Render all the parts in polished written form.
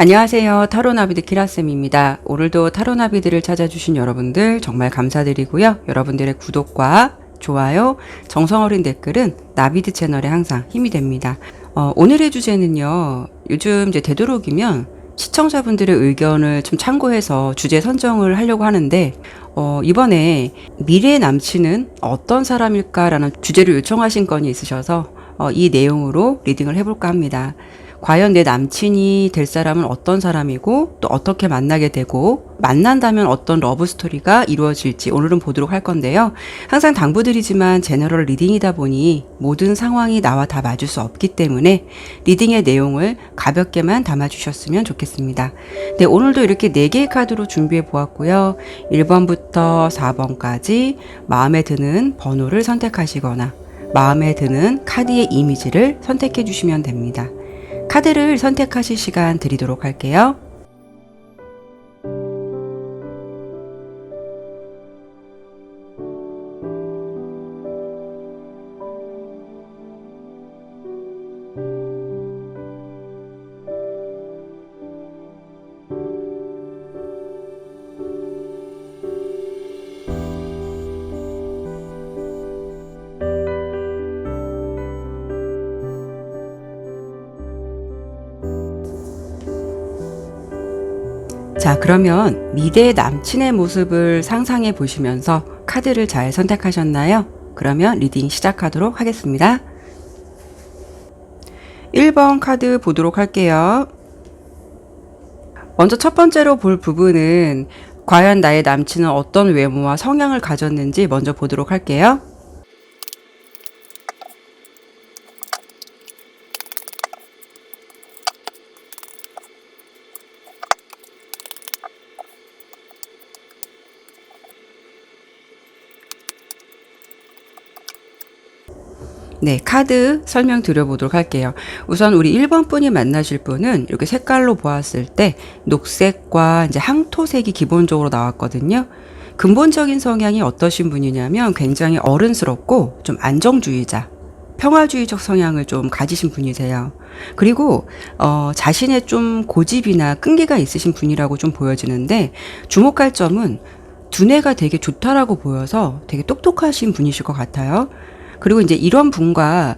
안녕하세요. 타로나비드 키라쌤입니다. 오늘도 타로나비드를 찾아주신 여러분들 정말 감사드리고요. 여러분들의 구독과 좋아요, 정성어린 댓글은 나비드 채널에 항상 힘이 됩니다. 오늘의 주제는요. 요즘 이제 되도록이면 시청자분들의 의견을 좀 참고해서 주제 선정을 하려고 하는데 이번에 미래의 남친은 어떤 사람일까라는 주제를 요청하신 건이 있으셔서 이 내용으로 리딩을 해볼까 합니다. 과연 내 남친이 될 사람은 어떤 사람이고 또 어떻게 만나게 되고 만난다면 어떤 러브 스토리가 이루어질지 오늘은 보도록 할 건데요. 항상 당부드리지만 제너럴 리딩이다 보니 모든 상황이 나와 다 맞을 수 없기 때문에 리딩의 내용을 가볍게만 담아주셨으면 좋겠습니다. 네, 오늘도 이렇게 4개의 카드로 준비해 보았고요. 1번부터 4번까지 마음에 드는 번호를 선택하시거나 마음에 드는 카드의 이미지를 선택해 주시면 됩니다. 카드를 선택하실 시간 드리도록 할게요. 자, 그러면 미래의 남친의 모습을 상상해 보시면서 카드를 잘 선택하셨나요? 그러면 리딩 시작하도록 하겠습니다. 1번 카드 보도록 할게요. 먼저 첫 번째로 볼 부분은 과연 나의 남친은 어떤 외모와 성향을 가졌는지 먼저 보도록 할게요. 네, 카드 설명 드려보도록 할게요. 우선 우리 1번 분이 만나실 분은 이렇게 색깔로 보았을 때 녹색과 이제 항토색이 기본적으로 나왔거든요. 근본적인 성향이 어떠신 분이냐면 굉장히 어른스럽고 좀 안정주의자, 평화주의적 성향을 좀 가지신 분이세요. 그리고 자신의 좀 고집이나 끈기가 있으신 분이라고 좀 보여지는데 주목할 점은 두뇌가 되게 좋다라고 보여서 되게 똑똑하신 분이실 것 같아요. 그리고 이제 이런 분과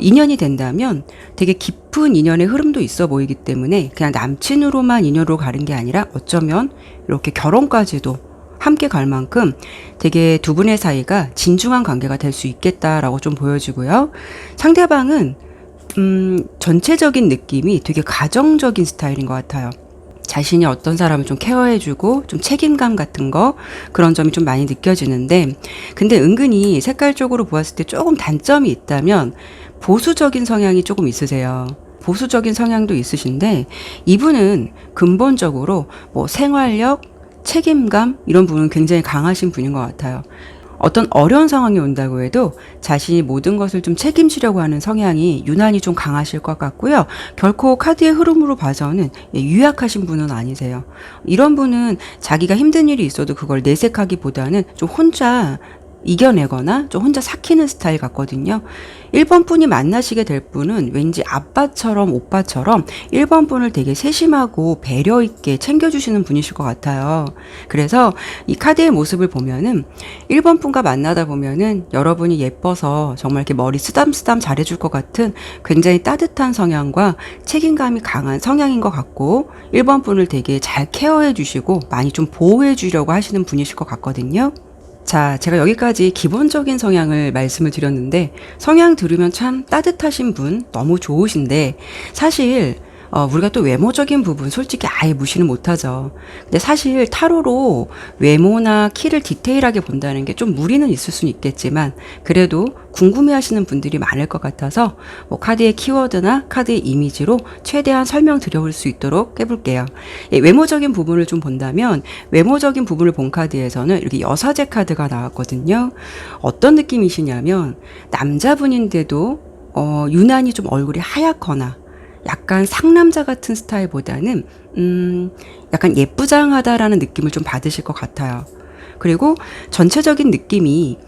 인연이 된다면 되게 깊은 인연의 흐름도 있어 보이기 때문에 그냥 남친으로만 인연으로 가는 게 아니라 어쩌면 이렇게 결혼까지도 함께 갈 만큼 되게 두 분의 사이가 진중한 관계가 될 수 있겠다라고 좀 보여지고요. 상대방은 전체적인 느낌이 되게 가정적인 스타일인 것 같아요. 자신이 어떤 사람을 좀 케어해주고 좀 책임감 같은 거 그런 점이 좀 많이 느껴지는데 근데 은근히 색깔적으로 보았을 때 조금 단점이 있다면 보수적인 성향이 조금 있으세요. 보수적인 성향도 있으신데 이분은 근본적으로 뭐 생활력, 책임감 이런 부분은 굉장히 강하신 분인 것 같아요. 어떤 어려운 상황이 온다고 해도 자신이 모든 것을 좀 책임지려고 하는 성향이 유난히 좀 강하실 것 같고요. 결코 카드의 흐름으로 봐서는 유약하신 분은 아니세요. 이런 분은 자기가 힘든 일이 있어도 그걸 내색하기보다는 좀 혼자 이겨내거나 좀 혼자 삭히는 스타일 같거든요. 1번 분이 만나시게 될 분은 왠지 아빠처럼 오빠처럼 1번 분을 되게 세심하고 배려 있게 챙겨주시는 분이실 것 같아요. 그래서 이 카드의 모습을 보면은 1번 분과 만나다 보면은 여러분이 예뻐서 정말 이렇게 머리 쓰담쓰담 잘해줄 것 같은 굉장히 따뜻한 성향과 책임감이 강한 성향인 것 같고 1번 분을 되게 잘 케어해 주시고 많이 좀 보호해 주려고 하시는 분이실 것 같거든요. 자, 제가 여기까지 기본적인 성향을 말씀을 드렸는데 성향 들으면 참 따뜻하신 분 너무 좋으신데 사실 우리가 또 외모적인 부분 솔직히 아예 무시는 못하죠. 근데 사실 타로로 외모나 키를 디테일하게 본다는 게 좀 무리는 있을 수는 있겠지만 그래도 궁금해하시는 분들이 많을 것 같아서 뭐 카드의 키워드나 카드의 이미지로 최대한 설명드려볼 수 있도록 해볼게요. 외모적인 부분을 좀 본다면 외모적인 부분을 본 카드에서는 이렇게 여사제 카드가 나왔거든요. 어떤 느낌이시냐면 남자분인데도 유난히 좀 얼굴이 하얗거나 약간 상남자 같은 스타일보다는 약간 예쁘장하다라는 느낌을 좀 받으실 것 같아요. 그리고 전체적인 느낌이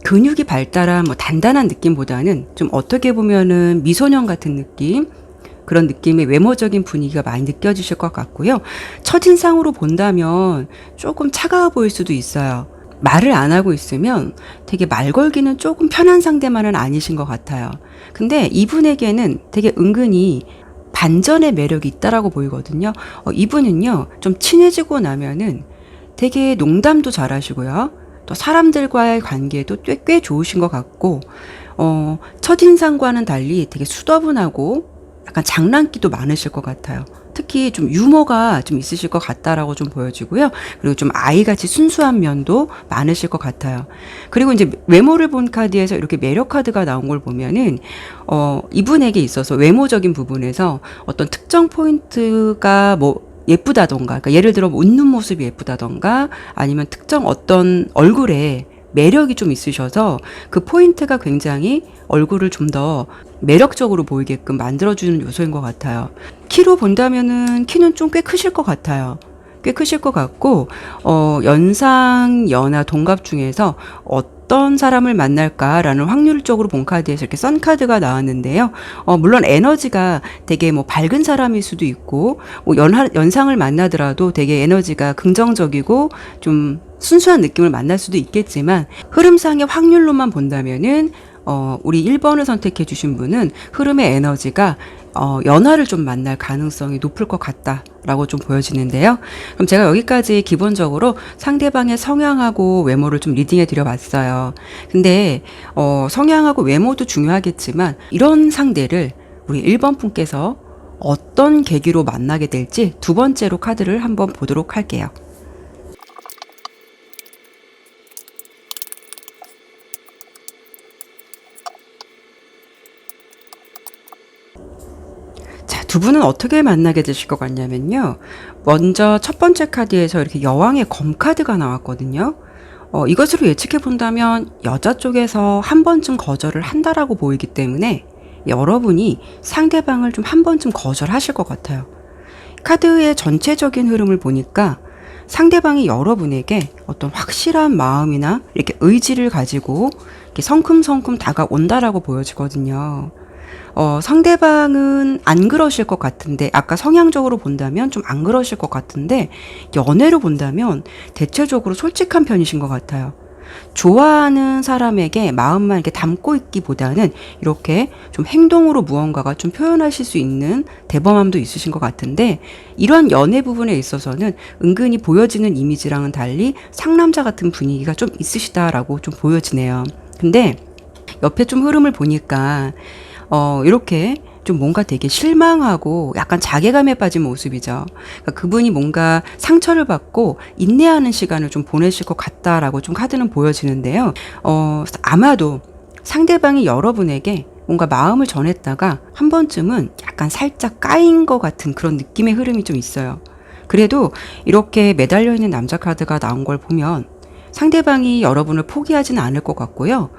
근육이 발달한 뭐 단단한 느낌보다는 좀 어떻게 보면은 미소년 같은 느낌, 그런 느낌의 외모적인 분위기가 많이 느껴지실 것 같고요. 첫인상으로 본다면 조금 차가워 보일 수도 있어요. 말을 안 하고 있으면 되게 말 걸기는 조금 편한 상대만은 아니신 것 같아요. 근데 이분에게는 되게 은근히 반전의 매력이 있다라고 보이거든요. 이분은요, 좀 친해지고 나면은 되게 농담도 잘하시고요. 또 사람들과의 관계도 꽤 좋으신 것 같고, 첫인상과는 달리 되게 수더분하고 약간 장난기도 많으실 것 같아요. 특히 좀 유머가 좀 있으실 것 같다라고 좀 보여지고요. 그리고 좀 아이같이 순수한 면도 많으실 것 같아요. 그리고 이제 외모를 본 카드에서 이렇게 매력 카드가 나온 걸 보면은, 이분에게 있어서 외모적인 부분에서 어떤 특정 포인트가 뭐 예쁘다던가, 그러니까 예를 들어 웃는 모습이 예쁘다던가, 아니면 특정 어떤 얼굴에 매력이 좀 있으셔서 그 포인트가 굉장히 얼굴을 좀 더 매력적으로 보이게끔 만들어주는 요소인 것 같아요. 키로 본다면은 키는 좀 꽤 크실 것 같아요. 꽤 크실 것 같고, 연상, 연하, 동갑 중에서 어떤 사람을 만날까라는 확률적으로 본 카드에서 이렇게 썬 카드가 나왔는데요. 물론 에너지가 되게 뭐 밝은 사람일 수도 있고, 뭐 연상을 만나더라도 되게 에너지가 긍정적이고 좀 순수한 느낌을 만날 수도 있겠지만, 흐름상의 확률로만 본다면은 우리 1번을 선택해 주신 분은 흐름의 에너지가 연하를 좀 만날 가능성이 높을 것 같다라고 좀 보여지는데요. 그럼 제가 여기까지 기본적으로 상대방의 성향하고 외모를 좀 리딩해 드려 봤어요. 근데 성향하고 외모도 중요하겠지만 이런 상대를 우리 1번 분께서 어떤 계기로 만나게 될지 두 번째로 카드를 한번 보도록 할게요. 자, 두 분은 어떻게 만나게 되실 것 같냐면요. 먼저 첫 번째 카드에서 이렇게 여왕의 검 카드가 나왔거든요. 이것으로 예측해 본다면 여자 쪽에서 한 번쯤 거절을 한다라고 보이기 때문에 여러분이 상대방을 좀 한 번쯤 거절하실 것 같아요. 카드의 전체적인 흐름을 보니까 상대방이 여러분에게 어떤 확실한 마음이나 이렇게 의지를 가지고 이렇게 성큼성큼 다가온다라고 보여지거든요. 상대방은 안 그러실 것 같은데, 아까 성향적으로 본다면 좀 안 그러실 것 같은데, 연애로 본다면 대체적으로 솔직한 편이신 것 같아요. 좋아하는 사람에게 마음만 이렇게 담고 있기보다는 이렇게 좀 행동으로 무언가가 좀 표현하실 수 있는 대범함도 있으신 것 같은데, 이런 연애 부분에 있어서는 은근히 보여지는 이미지랑은 달리 상남자 같은 분위기가 좀 있으시다라고 좀 보여지네요. 근데 옆에 좀 흐름을 보니까 이렇게 좀 뭔가 되게 실망하고 약간 자괴감에 빠진 모습이죠. 그러니까 그분이 뭔가 상처를 받고 인내하는 시간을 좀 보내실 것 같다라고 좀 카드는 보여지는데요. 아마도 상대방이 여러분에게 뭔가 마음을 전했다가 한 번쯤은 약간 살짝 까인 것 같은 그런 느낌의 흐름이 좀 있어요. 그래도 이렇게 매달려 있는 남자 카드가 나온 걸 보면 상대방이 여러분을 포기하지는 않을 것 같고요.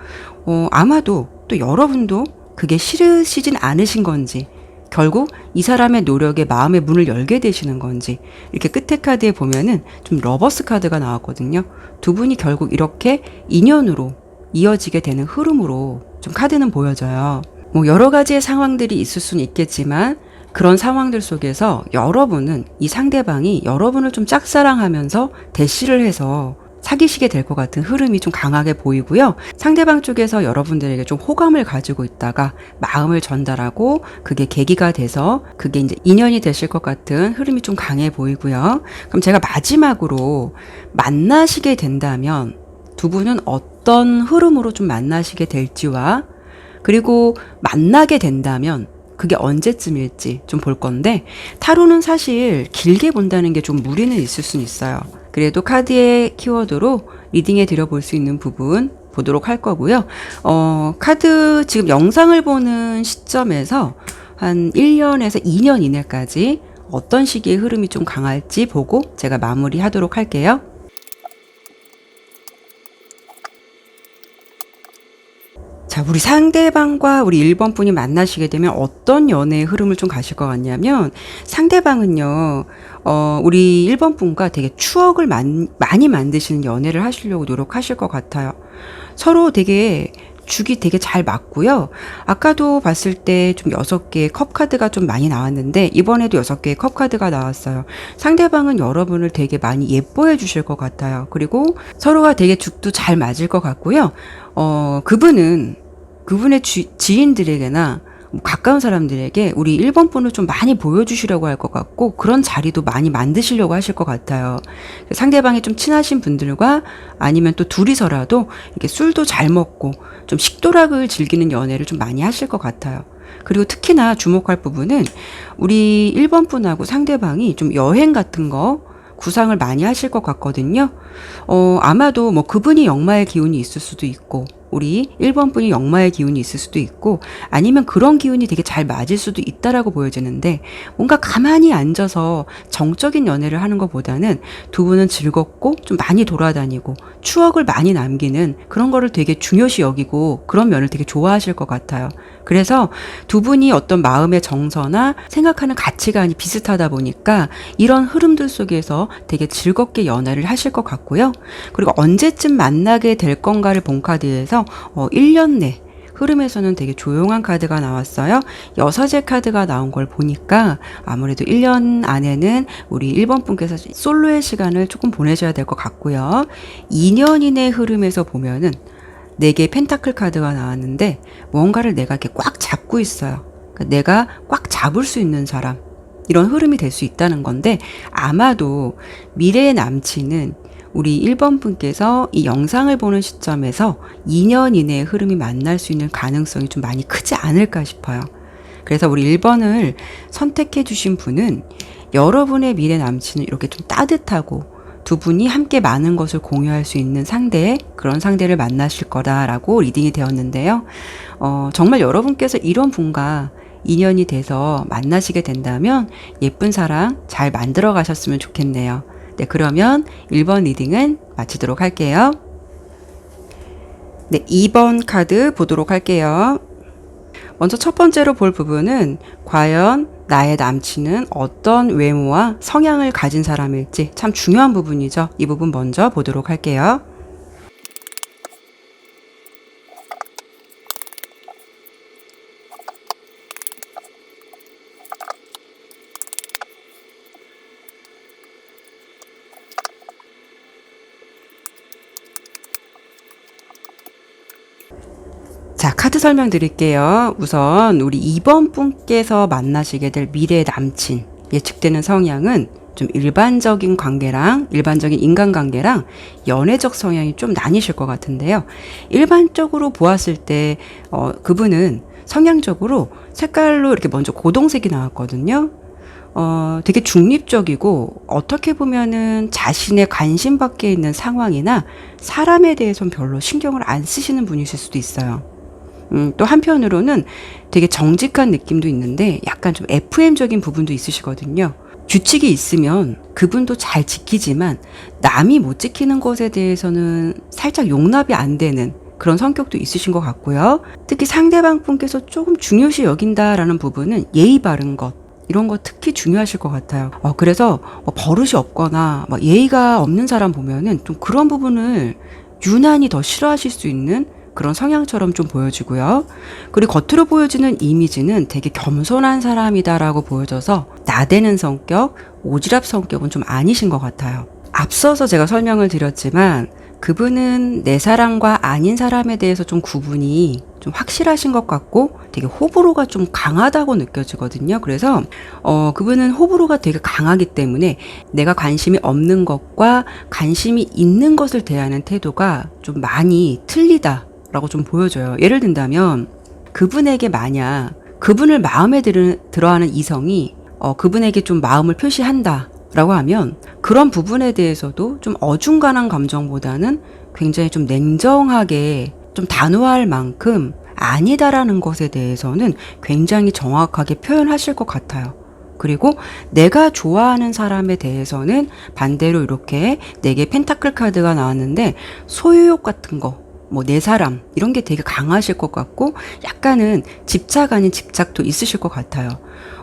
아마도 또 여러분도 그게 싫으시진 않으신 건지, 결국 이 사람의 노력에 마음의 문을 열게 되시는 건지, 이렇게 끝에 카드에 보면은 좀 러버스 카드가 나왔거든요. 두 분이 결국 이렇게 인연으로 이어지게 되는 흐름으로 좀 카드는 보여져요. 뭐 여러 가지의 상황들이 있을 수는 있겠지만 그런 상황들 속에서 여러분은 이 상대방이 여러분을 좀 짝사랑하면서 대시를 해서 사귀시게 될 것 같은 흐름이 좀 강하게 보이고요. 상대방 쪽에서 여러분들에게 좀 호감을 가지고 있다가 마음을 전달하고 그게 계기가 돼서 그게 이제 인연이 되실 것 같은 흐름이 좀 강해 보이고요. 그럼 제가 마지막으로 만나시게 된다면 두 분은 어떤 흐름으로 좀 만나시게 될지와, 그리고 만나게 된다면 그게 언제쯤일지 좀 볼 건데, 타로는 사실 길게 본다는 게 좀 무리는 있을 수는 있어요. 그래도 카드의 키워드로 리딩해 드려 볼 수 있는 부분 보도록 할 거고요. 카드 지금 영상을 보는 시점에서 한 1년에서 2년 이내까지 어떤 시기의 흐름이 좀 강할지 보고 제가 마무리하도록 할게요. 자, 우리 상대방과 우리 1번 분이 만나시게 되면 어떤 연애의 흐름을 좀 가실 것 같냐면, 상대방은요, 우리 1번 분과 되게 추억을 많이 만드시는 연애를 하시려고 노력하실 것 같아요. 서로 되게 죽이 되게 잘 맞고요. 아까도 봤을 때 좀 6개의 컵 카드가 좀 많이 나왔는데 이번에도 6개의 컵 카드가 나왔어요. 상대방은 여러분을 되게 많이 예뻐해 주실 것 같아요. 그리고 서로가 되게 죽도 잘 맞을 것 같고요. 그분의 지인들에게나 가까운 사람들에게 우리 1번 분을 좀 많이 보여주시려고 할 것 같고 그런 자리도 많이 만드시려고 하실 것 같아요. 상대방이 좀 친하신 분들과 아니면 또 둘이서라도 이렇게 술도 잘 먹고 좀 식도락을 즐기는 연애를 좀 많이 하실 것 같아요. 그리고 특히나 주목할 부분은 우리 1번 분하고 상대방이 좀 여행 같은 거 구상을 많이 하실 것 같거든요. 아마도 뭐 그분이 역마의 기운이 있을 수도 있고 우리 1번 분이 역마의 기운이 있을 수도 있고 아니면 그런 기운이 되게 잘 맞을 수도 있다라고 보여지는데 뭔가 가만히 앉아서 정적인 연애를 하는 것보다는 두 분은 즐겁고 좀 많이 돌아다니고 추억을 많이 남기는 그런 거를 되게 중요시 여기고 그런 면을 되게 좋아하실 것 같아요. 그래서 두 분이 어떤 마음의 정서나 생각하는 가치관이 비슷하다 보니까 이런 흐름들 속에서 되게 즐겁게 연애를 하실 것 같고요. 그리고 언제쯤 만나게 될 건가를 본 카드에서 1년 내 흐름에서는 되게 조용한 카드가 나왔어요. 6의 카드가 나온 걸 보니까 아무래도 1년 안에는 우리 1번 분께서 솔로의 시간을 조금 보내셔야 될 것 같고요. 2년 이내 흐름에서 보면은 4개의 펜타클 카드가 나왔는데 뭔가를 내가 이렇게 꽉 잡고 있어요. 그러니까 내가 꽉 잡을 수 있는 사람 이런 흐름이 될 수 있다는 건데 아마도 미래의 남친은 우리 1번 분께서 이 영상을 보는 시점에서 2년 이내의 흐름이 만날 수 있는 가능성이 좀 많이 크지 않을까 싶어요. 그래서 우리 1번을 선택해 주신 분은 여러분의 미래 남친은 이렇게 좀 따뜻하고 두 분이 함께 많은 것을 공유할 수 있는 그런 상대를 만나실 거다라고 리딩이 되었는데요. 정말 여러분께서 이런 분과 인연이 돼서 만나시게 된다면 예쁜 사랑 잘 만들어 가셨으면 좋겠네요. 네, 그러면 1번 리딩은 마치도록 할게요. 네, 2번 카드 보도록 할게요. 먼저 첫 번째로 볼 부분은 과연 나의 남친은 어떤 외모와 성향을 가진 사람일지 참 중요한 부분이죠. 이 부분 먼저 보도록 할게요. 자, 카드 설명드릴게요. 우선 우리 2번 분께서 만나시게 될 미래의 남친 예측되는 성향은 좀 일반적인 인간관계랑 연애적 성향이 좀 나뉘실 것 같은데요. 일반적으로 보았을 때 그분은 성향적으로 색깔로 이렇게 먼저 고동색이 나왔거든요. 되게 중립적이고 어떻게 보면은 자신의 관심 밖에 있는 상황이나 사람에 대해서는 별로 신경을 안 쓰시는 분이실 수도 있어요. 또 한편으로는 되게 정직한 느낌도 있는데 약간 좀 FM적인 부분도 있으시거든요. 규칙이 있으면 그분도 잘 지키지만 남이 못 지키는 것에 대해서는 살짝 용납이 안 되는 그런 성격도 있으신 것 같고요. 특히 상대방 분께서 조금 중요시 여긴다라는 부분은 예의 바른 것 이런 거 특히 중요하실 것 같아요. 그래서 버릇이 없거나 예의가 없는 사람 보면은 좀 그런 부분을 유난히 더 싫어하실 수 있는 그런 성향처럼 좀 보여지고요. 그리고 겉으로 보여지는 이미지는 되게 겸손한 사람이다라고 보여져서 나대는 성격, 오지랖 성격은 좀 아니신 것 같아요. 앞서서 제가 설명을 드렸지만 그분은 내 사람과 아닌 사람에 대해서 좀 구분이 좀 확실하신 것 같고 되게 호불호가 좀 강하다고 느껴지거든요. 그래서 그분은 호불호가 되게 강하기 때문에 내가 관심이 없는 것과 관심이 있는 것을 대하는 태도가 좀 많이 틀리다 라고 좀 보여져요. 예를 든다면 그분에게 만약 그분을 마음에 들어하는 이성이 그분에게 좀 마음을 표시한다 라고 하면 그런 부분에 대해서도 좀 어중간한 감정보다는 굉장히 좀 냉정하게 좀 단호할 만큼 아니다라는 것에 대해서는 굉장히 정확하게 표현하실 것 같아요. 그리고 내가 좋아하는 사람에 대해서는 반대로 이렇게 4개 펜타클 카드가 나왔는데 소유욕 같은 거 내 사람 이런 게 되게 강하실 것 같고 약간은 집착 아닌 집착도 있으실 것 같아요.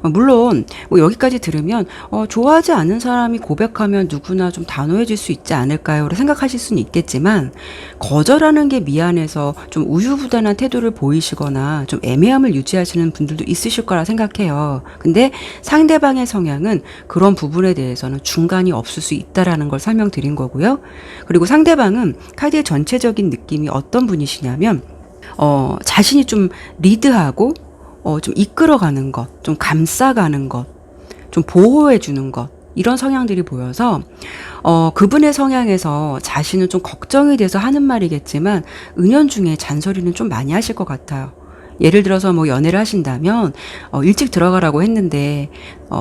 물론 뭐 여기까지 들으면 좋아하지 않은 사람이 고백하면 누구나 좀 단호해질 수 있지 않을까요? 라고 생각하실 수는 있겠지만 거절하는 게 미안해서 좀 우유부단한 태도를 보이시거나 좀 애매함을 유지하시는 분들도 있으실 거라 생각해요. 근데 상대방의 성향은 그런 부분에 대해서는 중간이 없을 수 있다라는 걸 설명드린 거고요. 그리고 상대방은 카드의 전체적인 느낌이 어떤 분이시냐면 자신이 좀 리드하고 좀 이끌어가는 것, 좀 감싸가는 것, 좀 보호해주는 것, 이런 성향들이 보여서, 그분의 성향에서 자신은 좀 걱정이 돼서 하는 말이겠지만, 은연중에 잔소리는 좀 많이 하실 것 같아요. 예를 들어서 뭐 연애를 하신다면, 일찍 들어가라고 했는데,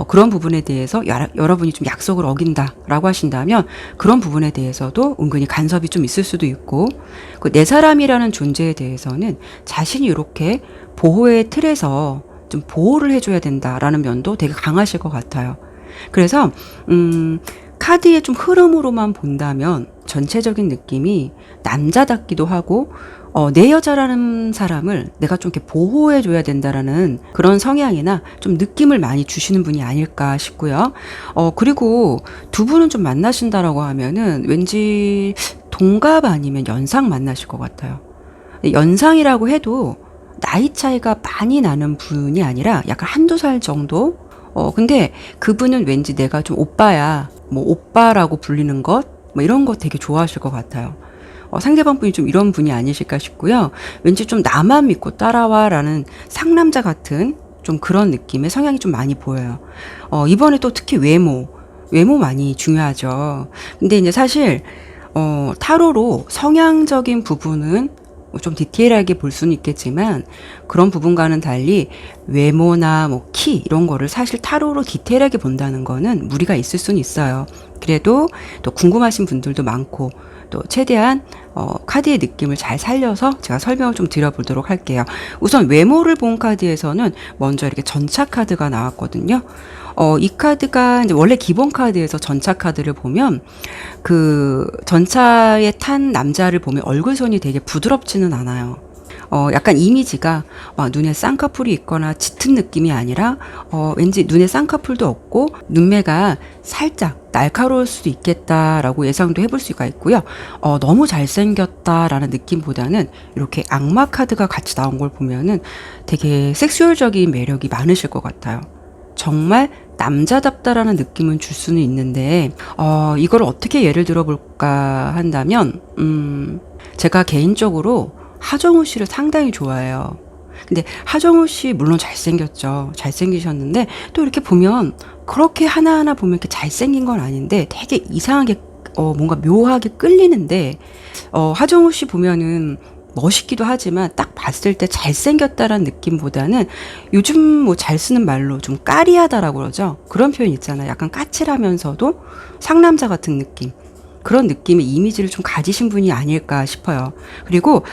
그런 부분에 대해서 여러분이 좀 약속을 어긴다라고 하신다면, 그런 부분에 대해서도 은근히 간섭이 좀 있을 수도 있고, 그 내 사람이라는 존재에 대해서는 자신이 이렇게 보호의 틀에서 좀 보호를 해줘야 된다라는 면도 되게 강하실 것 같아요. 그래서 카드의 좀 흐름으로만 본다면 전체적인 느낌이 남자답기도 하고 내 여자라는 사람을 내가 좀 이렇게 보호해줘야 된다라는 그런 성향이나 좀 느낌을 많이 주시는 분이 아닐까 싶고요. 그리고 두 분은 좀 만나신다라고 하면은 왠지 동갑 아니면 연상 만나실 것 같아요. 연상이라고 해도 나이 차이가 많이 나는 분이 아니라 약간 한두 살 정도? 근데 그분은 왠지 내가 좀 오빠야, 뭐 오빠라고 불리는 것, 뭐 이런 거 되게 좋아하실 것 같아요. 상대방 분이 좀 이런 분이 아니실까 싶고요. 왠지 좀 나만 믿고 따라와 라는 상남자 같은 좀 그런 느낌의 성향이 좀 많이 보여요. 이번에 또 특히 외모 많이 중요하죠. 근데 이제 사실, 타로로 성향적인 부분은 좀 디테일하게 볼 수는 있겠지만 그런 부분과는 달리 외모나 뭐 키 이런 거를 사실 타로로 디테일하게 본다는 거는 무리가 있을 수는 있어요. 그래도 또 궁금하신 분들도 많고 또 최대한 카드의 느낌을 잘 살려서 제가 설명을 좀 드려보도록 할게요. 우선 외모를 본 카드에서는 먼저 이렇게 전차 카드가 나왔거든요. 이 카드가 이제 원래 기본 카드에서 전차 카드를 보면 그 전차에 탄 남자를 보면 얼굴선이 되게 부드럽지는 않아요. 약간 이미지가 막 눈에 쌍꺼풀이 있거나 짙은 느낌이 아니라 왠지 눈에 쌍꺼풀도 없고 눈매가 살짝 날카로울 수도 있겠다라고 예상도 해볼 수가 있고요. 너무 잘생겼다라는 느낌보다는 이렇게 악마 카드가 같이 나온 걸 보면은 되게 섹슈얼적인 매력이 많으실 것 같아요. 정말 남자답다라는 느낌은 줄 수는 있는데 이걸 어떻게 예를 들어볼까 한다면 제가 개인적으로 하정우 씨를 상당히 좋아해요. 근데 하정우 씨 물론 잘생겼죠. 잘생기셨는데 또 이렇게 보면 그렇게 하나하나 보면 이렇게 잘생긴 건 아닌데 되게 이상하게 뭔가 묘하게 끌리는데 하정우 씨 보면은 멋있기도 하지만 딱 봤을 때 잘생겼다라는 느낌보다는 요즘 뭐 잘 쓰는 말로 좀 까리하다라고 그러죠. 그런 표현 있잖아요. 약간 까칠하면서도 상남자 같은 느낌. 그런 느낌의 이미지를 좀 가지신 분이 아닐까 싶어요. 그리고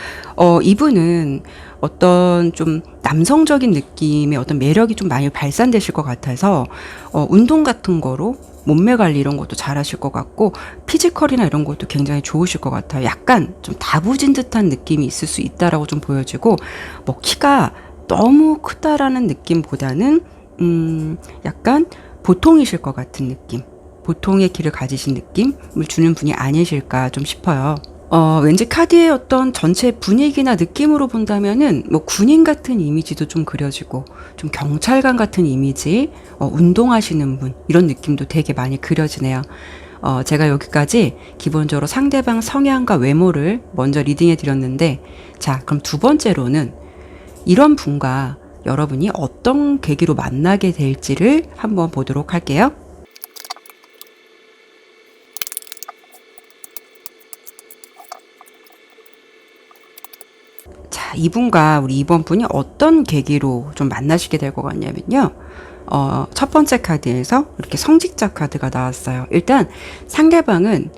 이분은 어떤 좀 남성적인 느낌의 어떤 매력이 좀 많이 발산되실 것 같아서 운동 같은 거로 몸매 관리 이런 것도 잘하실 것 같고 피지컬이나 이런 것도 굉장히 좋으실 것 같아요. 약간 좀 다부진 듯한 느낌이 있을 수 있다라고 좀 보여지고 뭐 키가 너무 크다라는 느낌보다는 약간 보통이실 것 같은 느낌. 보통의 키를 가지신 느낌을 주는 분이 아니실까 좀 싶어요. 왠지 카드의 어떤 전체 분위기나 느낌으로 본다면은 뭐 군인 같은 이미지도 좀 그려지고 좀 경찰관 같은 이미지, 운동하시는 분 이런 느낌도 되게 많이 그려지네요. 제가 여기까지 기본적으로 상대방 성향과 외모를 먼저 리딩해 드렸는데 자, 그럼 두 번째로는 이런 분과 여러분이 어떤 계기로 만나게 될지를 한번 보도록 할게요. 자, 이분과 우리 이번 분이 어떤 계기로 좀 만나시게 될 것 같냐면요. 첫 번째 카드에서 이렇게 성직자 카드가 나왔어요. 일단 상대방은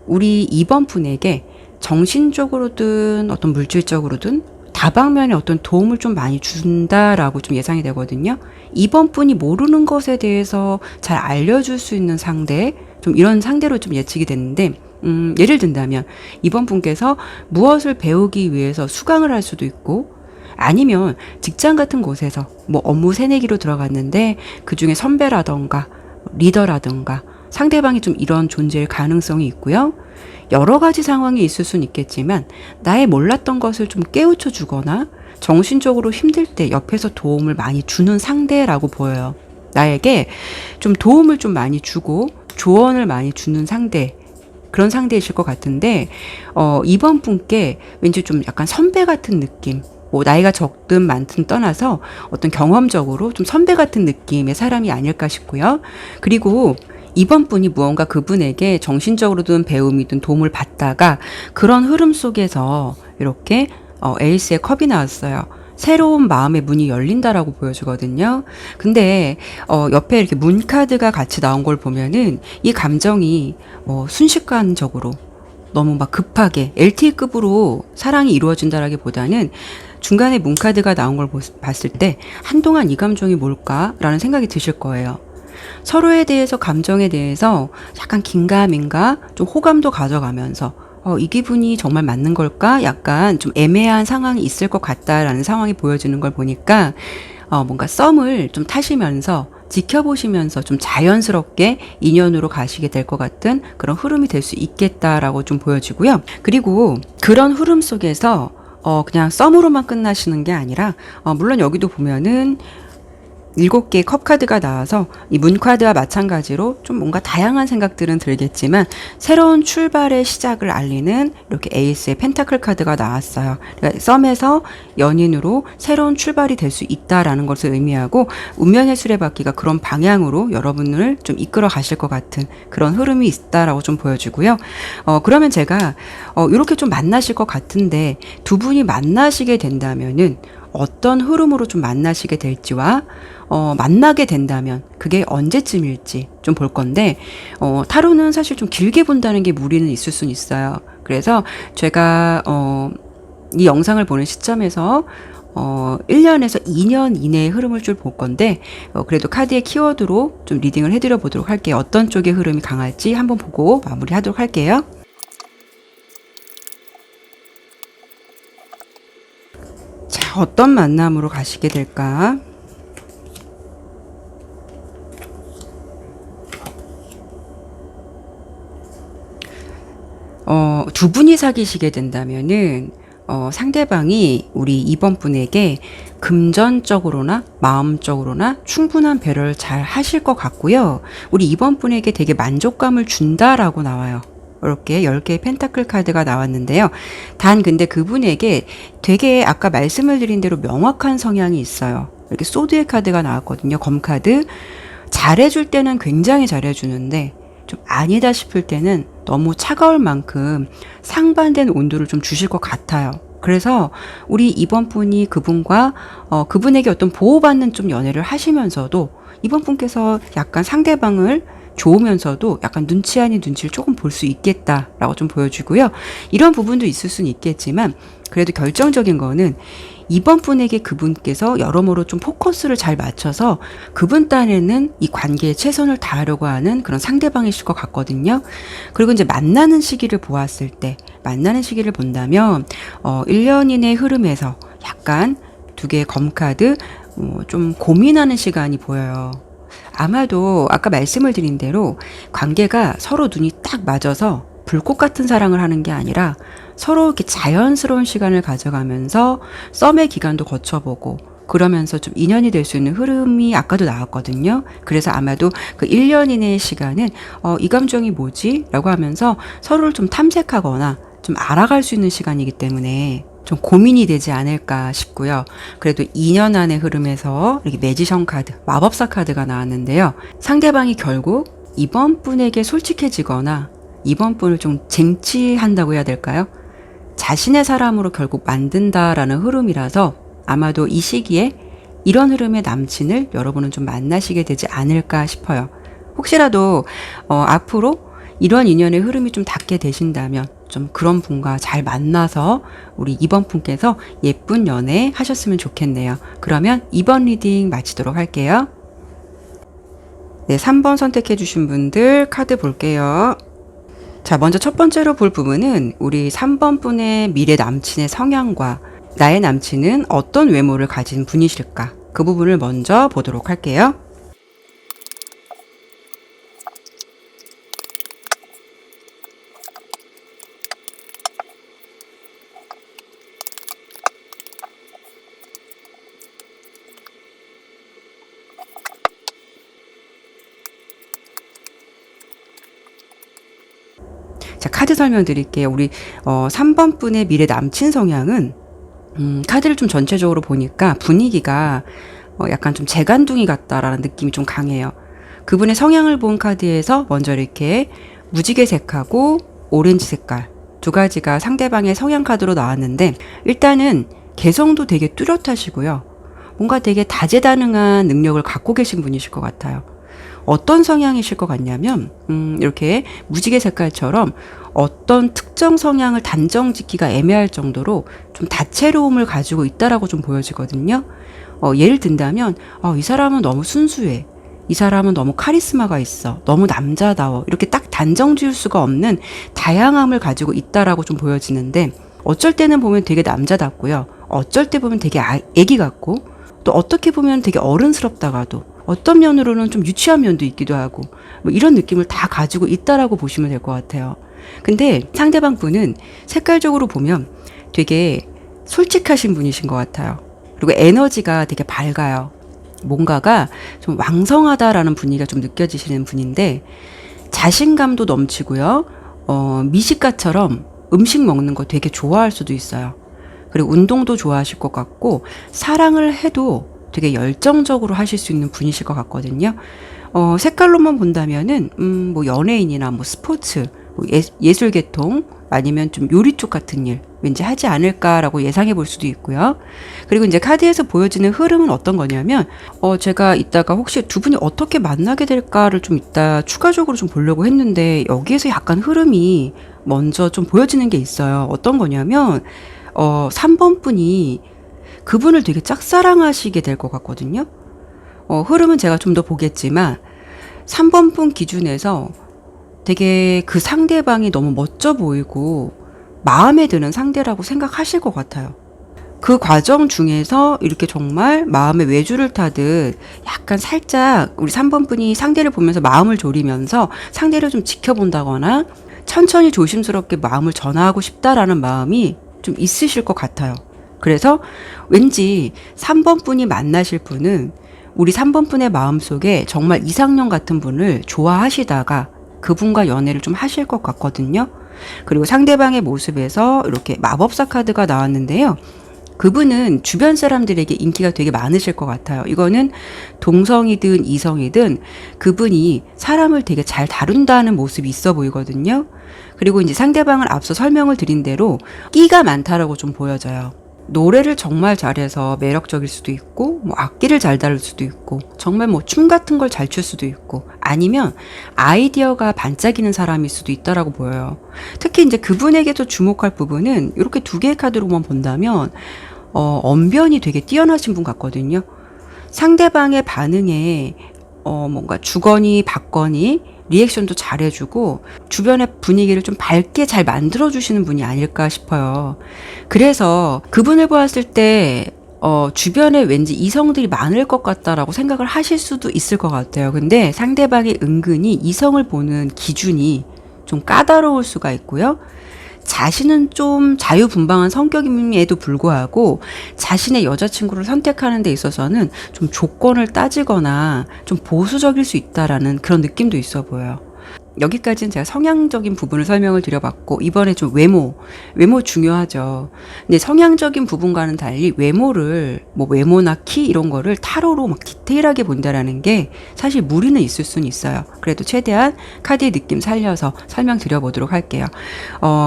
우리 이번 분에게 정신적으로든 어떤 물질적으로든 다방면의 어떤 도움을 좀 많이 준다라고 좀 예상이 되거든요. 이번 분이 모르는 것에 대해서 잘 알려줄 수 있는 상대, 좀 이런 상대로 좀 예측이 됐는데, 예를 든다면 이번 분께서 무엇을 배우기 위해서 수강을 할 수도 있고 아니면 직장 같은 곳에서 뭐 업무 새내기로 들어갔는데 그중에 선배라던가 리더라던가 상대방이 좀 이런 존재일 가능성이 있고요. 여러 가지 상황이 있을 수는 있겠지만 나의 몰랐던 것을 좀 깨우쳐 주거나 정신적으로 힘들 때 옆에서 도움을 많이 주는 상대라고 보여요. 나에게 좀 도움을 좀 많이 주고 조언을 많이 주는 상대, 그런 상대이실 것 같은데, 이번 분께 왠지 좀 약간 선배 같은 느낌, 뭐 나이가 적든 많든 떠나서 어떤 경험적으로 좀 선배 같은 느낌의 사람이 아닐까 싶고요. 그리고 이번 분이 무언가 그분에게 정신적으로든 배움이든 도움을 받다가 그런 흐름 속에서 이렇게 에이스의 컵이 나왔어요. 새로운 마음의 문이 열린다라고 보여주거든요. 근데 옆에 이렇게 문 카드가 같이 나온 걸 보면은 이 감정이 순식간적으로 너무 막 급하게 LTE급으로 사랑이 이루어진다라기보다는 중간에 문 카드가 나온 걸 봤을 때 한동안 이 감정이 뭘까라는 생각이 드실 거예요. 서로에 대해서 감정에 대해서 약간 긴가민가 좀 호감도 가져가면서 이 기분이 정말 맞는 걸까? 약간 좀 애매한 상황이 있을 것 같다라는 상황이 보여지는 걸 보니까 뭔가 썸을 좀 타시면서 지켜보시면서 좀 자연스럽게 인연으로 가시게 될 것 같은 그런 흐름이 될 수 있겠다라고 좀 보여지고요. 그리고 그런 흐름 속에서 그냥 썸으로만 끝나시는 게 아니라 물론 여기도 보면은 7개의 컵 카드가 나와서 이 문 카드와 마찬가지로 좀 뭔가 다양한 생각들은 들겠지만 새로운 출발의 시작을 알리는 이렇게 에이스의 펜타클 카드가 나왔어요. 그러니까 썸에서 연인으로 새로운 출발이 될 수 있다라는 것을 의미하고 운명의 수레바퀴가 그런 방향으로 여러분을 좀 이끌어 가실 것 같은 그런 흐름이 있다라고 좀 보여지고요. 그러면 제가 이렇게 좀 만나실 것 같은데 두 분이 만나시게 된다면은 어떤 흐름으로 좀 만나시게 될지와 만나게 된다면 그게 언제쯤일지 좀 볼 건데 타로는 사실 좀 길게 본다는 게 무리는 있을 수는 있어요. 그래서 제가 이 영상을 보는 시점에서 1년에서 2년 이내의 흐름을 쭉 볼 건데 그래도 카드의 키워드로 좀 리딩을 해드려 보도록 할게요. 어떤 쪽의 흐름이 강할지 한번 보고 마무리하도록 할게요. 자, 어떤 만남으로 가시게 될까? 두 분이 사귀시게 된다면은 상대방이 우리 이번 분에게 금전적으로나 마음적으로나 충분한 배려를 잘 하실 것 같고요. 우리 이번 분에게 되게 만족감을 준다라고 나와요. 이렇게 10개의 펜타클 카드가 나왔는데요. 단 근데 그분에게 되게 아까 말씀을 드린 대로 명확한 성향이 있어요. 이렇게 소드의 카드가 나왔거든요. 검 카드. 잘해줄 때는 굉장히 잘해주는데 좀 아니다 싶을 때는 너무 차가울 만큼 상반된 온도를 좀 주실 것 같아요. 그래서 우리 이번 분이 그분과 그분에게 어떤 보호받는 좀 연애를 하시면서도 이번 분께서 약간 상대방을 좋으면서도 약간 눈치 아닌 눈치를 조금 볼 수 있겠다라고 좀 보여주고요. 이런 부분도 있을 수는 있겠지만 그래도 결정적인 거는 이번 분에게 그분께서 여러모로 좀 포커스를 잘 맞춰서 그분 딴에는 이 관계에 최선을 다하려고 하는 그런 상대방이실 것 같거든요. 그리고 이제 만나는 시기를 보았을 때, 만나는 시기를 본다면 1년 이내 흐름에서 약간 2개의 검카드 좀 고민하는 시간이 보여요. 아마도 아까 말씀을 드린 대로 관계가 서로 눈이 딱 맞아서 불꽃 같은 사랑을 하는 게 아니라 서로 이렇게 자연스러운 시간을 가져가면서 썸의 기간도 거쳐보고 그러면서 좀 인연이 될 수 있는 흐름이 아까도 나왔거든요. 그래서 아마도 그 1년 이내의 시간은 이 감정이 뭐지? 라고 하면서 서로를 좀 탐색하거나 좀 알아갈 수 있는 시간이기 때문에 좀 고민이 되지 않을까 싶고요. 그래도 2년 안의 흐름에서 이렇게 매지션 카드, 마법사 카드가 나왔는데요. 상대방이 결국 이번 분에게 솔직해지거나 이번 분을 좀 쟁취한다고 해야 될까요? 자신의 사람으로 결국 만든다라는 흐름이라서 아마도 이 시기에 이런 흐름의 남친을 여러분은 좀 만나시게 되지 않을까 싶어요. 혹시라도 앞으로 이런 인연의 흐름이 좀 닿게 되신다면 좀 그런 분과 잘 만나서 우리 이번 분께서 예쁜 연애 하셨으면 좋겠네요. 그러면 이번 리딩 마치도록 할게요. 네, 3번 선택해 주신 분들 카드 볼게요. 자, 먼저 첫 번째로 볼 부분은 우리 3번 분의 미래 남친의 성향과 나의 남친은 어떤 외모를 가진 분이실까? 그 부분을 먼저 보도록 할게요. 자, 카드 설명드릴게요. 우리 3번 분의 미래 남친 성향은 카드를 좀 전체적으로 보니까 분위기가 약간 좀 재간둥이 같다라는 느낌이 좀 강해요. 그분의 성향을 본 카드에서 먼저 이렇게 무지개색하고 오렌지 색깔 두 가지가 상대방의 성향 카드로 나왔는데, 일단은 개성도 되게 뚜렷하시고요. 뭔가 되게 다재다능한 능력을 갖고 계신 분이실 것 같아요. 어떤 성향이실 것 같냐면 이렇게 무지개 색깔처럼 어떤 특정 성향을 단정 짓기가 애매할 정도로 좀 다채로움을 가지고 있다라고 좀 보여지거든요. 예를 든다면 이 사람은 너무 순수해, 이 사람은 너무 카리스마가 있어, 너무 남자다워, 이렇게 딱 단정 지을 수가 없는 다양함을 가지고 있다라고 좀 보여지는데, 어쩔 때는 보면 되게 남자답고요, 어쩔 때 보면 되게 애기 같고, 또 어떻게 보면 되게 어른스럽다가도 어떤 면으로는 좀 유치한 면도 있기도 하고, 뭐 이런 느낌을 다 가지고 있다라고 보시면 될 것 같아요. 근데 상대방 분은 색깔적으로 보면 되게 솔직하신 분이신 것 같아요. 그리고 에너지가 되게 밝아요. 뭔가가 좀 왕성하다라는 분위기가 좀 느껴지시는 분인데, 자신감도 넘치고요. 미식가처럼 음식 먹는 거 되게 좋아할 수도 있어요. 그리고 운동도 좋아하실 것 같고, 사랑을 해도 되게 열정적으로 하실 수 있는 분이실 것 같거든요. 색깔로만 본다면은 뭐 연예인이나 뭐 스포츠, 뭐 예술 계통, 아니면 좀 요리 쪽 같은 일 왠지 하지 않을까라고 예상해 볼 수도 있고요. 그리고 이제 카드에서 보여지는 흐름은 어떤 거냐면, 제가 이따가 혹시 두 분이 어떻게 만나게 될까를 좀 이따 추가적으로 좀 보려고 했는데, 여기에서 약간 흐름이 먼저 좀 보여지는 게 있어요. 어떤 거냐면 3번 분이 그분을 되게 짝사랑하시게 될 것 같거든요. 흐름은 제가 좀 더 보겠지만 3번 분 기준에서 되게 그 상대방이 너무 멋져 보이고 마음에 드는 상대라고 생각하실 것 같아요. 그 과정 중에서 이렇게 정말 마음에 외주를 타듯 약간 살짝 우리 3번 분이 상대를 보면서 마음을 졸이면서 상대를 좀 지켜본다거나 천천히 조심스럽게 마음을 전하고 싶다라는 마음이 좀 있으실 것 같아요. 그래서 왠지 3번 분이 만나실 분은 우리 3번 분의 마음속에 정말 이상형 같은 분을 좋아하시다가 그분과 연애를 좀 하실 것 같거든요. 그리고 상대방의 모습에서 이렇게 마법사 카드가 나왔는데요. 그분은 주변 사람들에게 인기가 되게 많으실 것 같아요. 이거는 동성이든 이성이든 그분이 사람을 되게 잘 다룬다는 모습이 있어 보이거든요. 그리고 이제 상대방을 앞서 설명을 드린 대로 끼가 많다라고 좀 보여져요. 노래를 정말 잘해서 매력적일 수도 있고, 뭐 악기를 잘 다룰 수도 있고, 정말 뭐 춤 같은 걸 잘 출 수도 있고, 아니면 아이디어가 반짝이는 사람일 수도 있다라고 보여요. 특히 이제 그분에게도 주목할 부분은 이렇게 두 개의 카드로만 본다면 언변이 되게 뛰어나신 분 같거든요. 상대방의 반응에 뭔가 주거니 받거니 리액션도 잘해주고 주변의 분위기를 좀 밝게 잘 만들어주시는 분이 아닐까 싶어요. 그래서 그분을 보았을 때 주변에 왠지 이성들이 많을 것 같다라고 생각을 하실 수도 있을 것 같아요. 근데 상대방이 은근히 이성을 보는 기준이 좀 까다로울 수가 있고요. 자신은 좀 자유분방한 성격임에도 불구하고 자신의 여자친구를 선택하는 데 있어서는 좀 조건을 따지거나 좀 보수적일 수 있다라는 그런 느낌도 있어 보여요. 여기까지는 제가 성향적인 부분을 설명을 드려봤고, 이번에 좀 외모 중요하죠. 근데 성향적인 부분과는 달리 외모를 뭐 외모나 키 이런 거를 타로로 막 디테일하게 본다라는 게 사실 무리는 있을 수는 있어요. 그래도 최대한 카드의 느낌 살려서 설명드려보도록 할게요.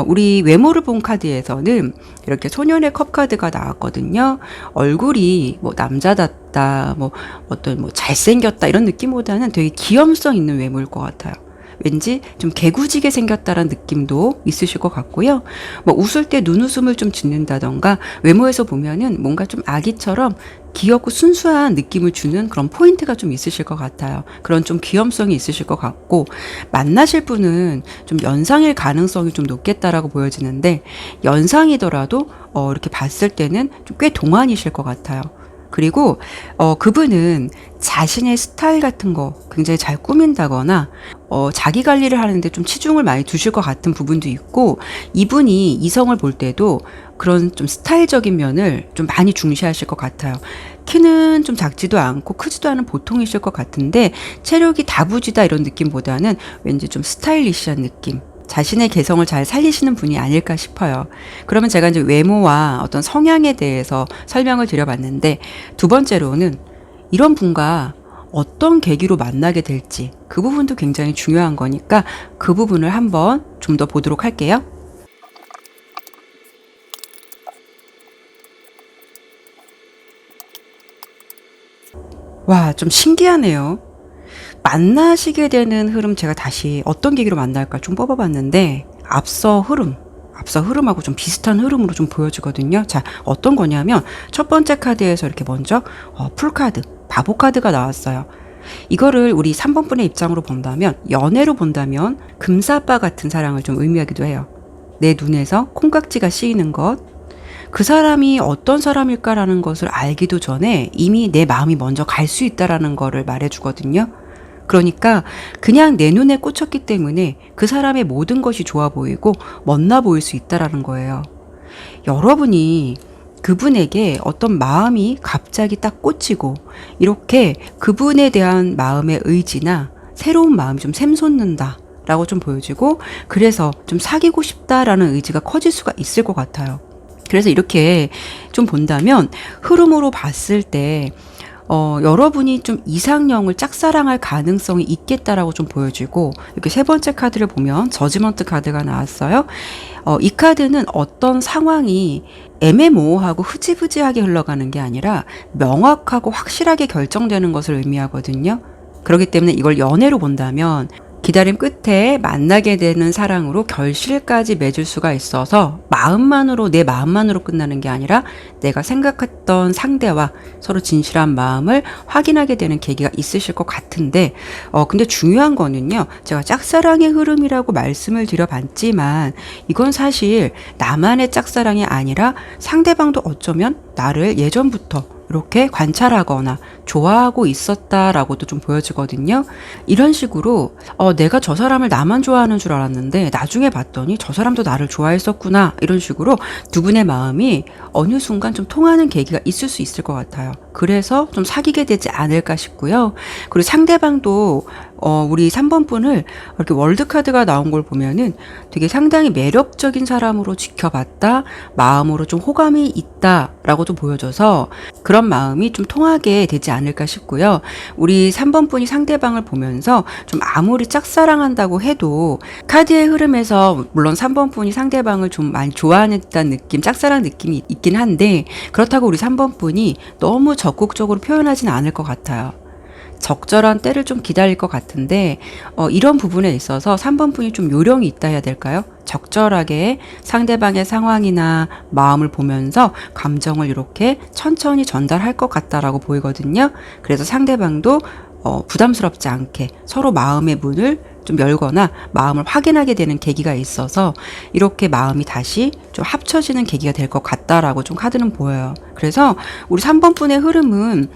우리 외모를 본 카드에서는 이렇게 소년의 컵 카드가 나왔거든요. 얼굴이 뭐 남자답다, 뭐 어떤 뭐 잘생겼다 이런 느낌보다는 되게 귀염성 있는 외모일 것 같아요. 왠지 좀 개구지게 생겼다라는 느낌도 있으실 것 같고요. 뭐 웃을 때 눈웃음을 좀 짓는다던가 외모에서 보면은 뭔가 좀 아기처럼 귀엽고 순수한 느낌을 주는 그런 포인트가 좀 있으실 것 같아요. 그런 좀 귀염성이 있으실 것 같고, 만나실 분은 좀 연상일 가능성이 좀 높겠다라고 보여지는데, 연상이더라도 이렇게 봤을 때는 좀 꽤 동안이실 것 같아요. 그리고 그분은 자신의 스타일 같은 거 굉장히 잘 꾸민다거나 자기 관리를 하는데 좀 치중을 많이 두실 것 같은 부분도 있고, 이분이 이성을 볼 때도 그런 좀 스타일적인 면을 좀 많이 중시하실 것 같아요. 키는 좀 작지도 않고 크지도 않은 보통이실 것 같은데, 체력이 다부지다 이런 느낌보다는 왠지 좀 스타일리시한 느낌, 자신의 개성을 잘 살리시는 분이 아닐까 싶어요. 그러면 제가 이제 외모와 어떤 성향에 대해서 설명을 드려봤는데, 두 번째로는 이런 분과 어떤 계기로 만나게 될지, 그 부분도 굉장히 중요한 거니까 그 부분을 한번 좀 더 보도록 할게요. 와, 좀 신기하네요. 만나시게 되는 흐름, 제가 다시 어떤 계기로 만날까 좀 뽑아봤는데, 앞서 흐름하고 좀 비슷한 흐름으로 좀 보여지거든요. 자, 어떤 거냐면 첫 번째 카드에서 이렇게 먼저 풀카드, 바보 카드가 나왔어요. 이거를 우리 3번 분의 입장으로 본다면, 연애로 본다면 금사빠 같은 사랑을 좀 의미하기도 해요. 내 눈에서 콩깍지가 씌이는 것, 그 사람이 어떤 사람일까라는 것을 알기도 전에 이미 내 마음이 먼저 갈 수 있다라는 거를 말해주거든요. 그러니까 그냥 내 눈에 꽂혔기 때문에 그 사람의 모든 것이 좋아 보이고 멋나 보일 수 있다라는 거예요. 여러분이 그분에게 어떤 마음이 갑자기 딱 꽂히고, 이렇게 그분에 대한 마음의 의지나 새로운 마음이 좀 샘솟는다 라고 좀 보여지고, 그래서 좀 사귀고 싶다라는 의지가 커질 수가 있을 것 같아요. 그래서 이렇게 좀 본다면 흐름으로 봤을 때 여러분이 좀 이상형을 짝사랑할 가능성이 있겠다라고 좀 보여지고, 이렇게 세 번째 카드를 보면 저지먼트 카드가 나왔어요. 이 카드는 어떤 상황이 애매모호하고 흐지부지하게 흘러가는 게 아니라 명확하고 확실하게 결정되는 것을 의미하거든요. 그렇기 때문에 이걸 연애로 본다면 기다림 끝에 만나게 되는 사랑으로 결실까지 맺을 수가 있어서, 내 마음만으로 끝나는 게 아니라 내가 생각했던 상대와 서로 진실한 마음을 확인하게 되는 계기가 있으실 것 같은데, 근데 중요한 거는요, 제가 짝사랑의 흐름이라고 말씀을 드려봤지만 이건 사실 나만의 짝사랑이 아니라 상대방도 어쩌면 나를 예전부터 이렇게 관찰하거나 좋아하고 있었다라고도 좀 보여지거든요. 이런 식으로 내가 저 사람을 나만 좋아하는 줄 알았는데 나중에 봤더니 저 사람도 나를 좋아했었구나, 이런 식으로 두 분의 마음이 어느 순간 좀 통하는 계기가 있을 수 있을 것 같아요. 그래서 좀 사귀게 되지 않을까 싶고요. 그리고 상대방도 우리 3번 분을 이렇게 월드카드가 나온 걸 보면은 되게 상당히 매력적인 사람으로 지켜봤다, 마음으로 좀 호감이 있다라고도 보여져서 그런 마음이 좀 통하게 되지 않을까 싶고요. 우리 3번 분이 상대방을 보면서 좀 아무리 짝사랑한다고 해도 카드의 흐름에서 물론 3번 분이 상대방을 좀 많이 좋아하는 느낌, 짝사랑 느낌이 있긴 한데, 그렇다고 우리 3번 분이 너무 적극적으로 표현하지는 않을 것 같아요. 적절한 때를 좀 기다릴 것 같은데, 이런 부분에 있어서 3번 분이 좀 요령이 있다 해야 될까요? 적절하게 상대방의 상황이나 마음을 보면서 감정을 이렇게 천천히 전달할 것 같다라고 보이거든요. 그래서 상대방도 부담스럽지 않게 서로 마음의 문을 좀 열거나 마음을 확인하게 되는 계기가 있어서 이렇게 마음이 다시 좀 합쳐지는 계기가 될 것 같다라고 좀 카드는 보여요. 그래서 우리 3번 분의 흐름은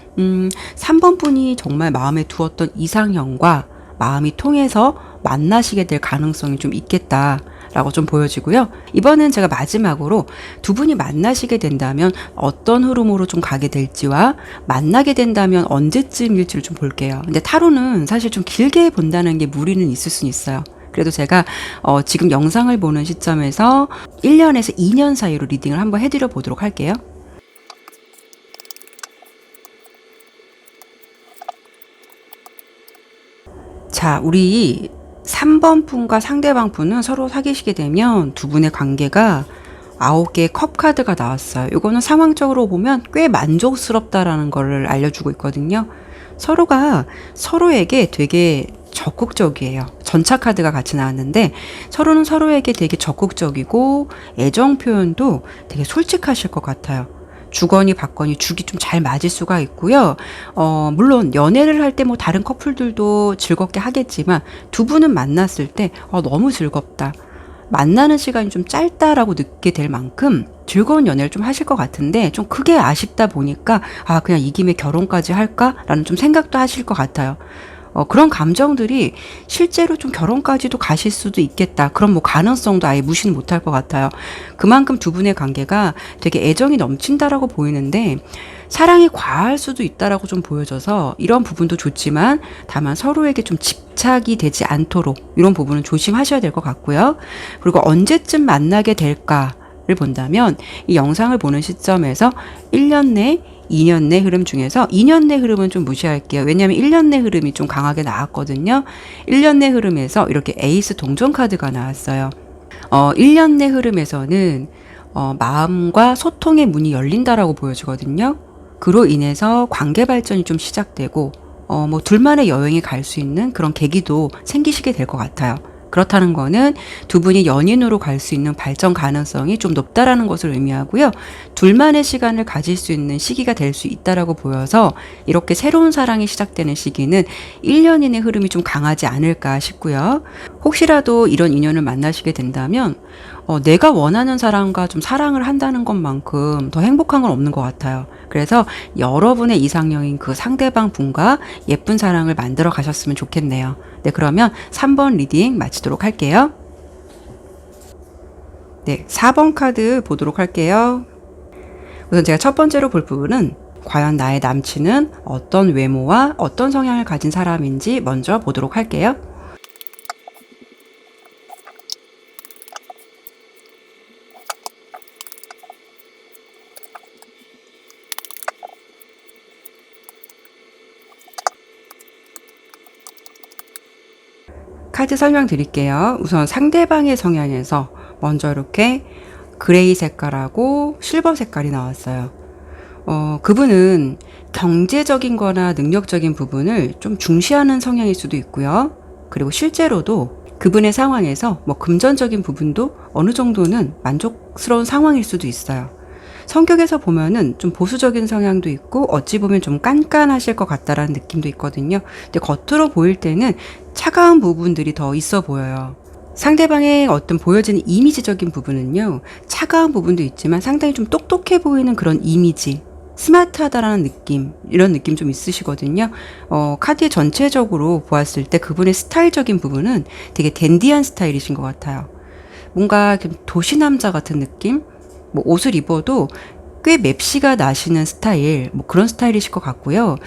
3번 분이 정말 마음에 두었던 이상형과 마음이 통해서 만나시게 될 가능성이 좀 있겠다 라고 좀 보여지고요. 이번엔 제가 마지막으로 두 분이 만나시게 된다면 어떤 흐름으로 좀 가게 될지와 만나게 된다면 언제쯤일지를 좀 볼게요. 근데 타로는 사실 좀 길게 본다는 게 무리는 있을 수는 있어요. 그래도 제가 지금 영상을 보는 시점에서 1년에서 2년 사이로 리딩을 한번 해드려 보도록 할게요. 자, 우리 3번 분과 상대방 분은 서로 사귀시게 되면 두 분의 관계가 9개의 컵 카드가 나왔어요. 이거는 상황적으로 보면 꽤 만족스럽다라는 걸 알려주고 있거든요. 서로가 서로에게 되게 적극적이에요. 전차 카드가 같이 나왔는데 서로는 서로에게 되게 적극적이고 애정 표현도 되게 솔직하실 것 같아요. 주거니 받거니 죽이 좀 잘 맞을 수가 있고요. 물론 연애를 할 때 뭐 다른 커플들도 즐겁게 하겠지만 두 분은 만났을 때 너무 즐겁다. 만나는 시간이 좀 짧다라고 느끼게 될 만큼 즐거운 연애를 좀 하실 것 같은데 좀 그게 아쉽다 보니까 그냥 이 김에 결혼까지 할까라는 좀 생각도 하실 것 같아요. 그런 감정들이 실제로 좀 결혼까지도 가실 수도 있겠다. 그런 뭐 가능성도 아예 무시는 못할 것 같아요. 그만큼 두 분의 관계가 되게 애정이 넘친다라고 보이는데 사랑이 과할 수도 있다라고 좀 보여져서 이런 부분도 좋지만 다만 서로에게 좀 집착이 되지 않도록 이런 부분은 조심하셔야 될 것 같고요. 그리고 언제쯤 만나게 될까를 본다면 이 영상을 보는 시점에서 1년 내 2년 내 흐름 중에서 2년 내 흐름은 좀 무시할게요. 왜냐하면 1년 내 흐름이 좀 강하게 나왔거든요. 1년 내 흐름에서 이렇게 에이스 동전 카드가 나왔어요. 1년 내 흐름에서는 마음과 소통의 문이 열린다라고 보여지거든요. 그로 인해서 관계 발전이 좀 시작되고 뭐 둘만의 여행에 갈 수 있는 그런 계기도 생기시게 될 것 같아요. 그렇다는 거는 두 분이 연인으로 갈 수 있는 발전 가능성이 좀 높다라는 것을 의미하고요. 둘만의 시간을 가질 수 있는 시기가 될 수 있다라고 보여서 이렇게 새로운 사랑이 시작되는 시기는 1년인의 흐름이 좀 강하지 않을까 싶고요. 혹시라도 이런 인연을 만나시게 된다면 내가 원하는 사람과 좀 사랑을 한다는 것만큼 더 행복한 건 없는 것 같아요. 그래서 여러분의 이상형인 그 상대방 분과 예쁜 사랑을 만들어 가셨으면 좋겠네요. 네, 그러면 3번 리딩 마치도록 할게요. 네, 4번 카드 보도록 할게요. 우선 제가 첫 번째로 볼 부분은 과연 나의 남친은 어떤 외모와 어떤 성향을 가진 사람인지 먼저 보도록 할게요. 카드 설명드릴게요. 우선 상대방의 성향에서 먼저 이렇게 그레이 색깔하고 실버 색깔이 나왔어요. 그분은 경제적인 거나 능력적인 부분을 좀 중시하는 성향일 수도 있고요. 그리고 실제로도 그분의 상황에서 뭐 금전적인 부분도 어느 정도는 만족스러운 상황일 수도 있어요. 성격에서 보면은 좀 보수적인 성향도 있고 어찌 보면 좀 깐깐하실 것 같다라는 느낌도 있거든요. 근데 겉으로 보일 때는 차가운 부분들이 더 있어 보여요. 상대방의 어떤 보여지는 이미지적인 부분은요, 차가운 부분도 있지만 상당히 좀 똑똑해 보이는 그런 이미지, 스마트하다라는 느낌, 이런 느낌 좀 있으시거든요. 카드 전체적으로 보았을 때 그분의 스타일적인 부분은 되게 댄디한 스타일이신 것 같아요. 뭔가 도시남자 같은 느낌? 뭐 옷을 입어도 꽤 맵시가 나시는 스타일, 뭐 그런 스타일이실 것 같고요.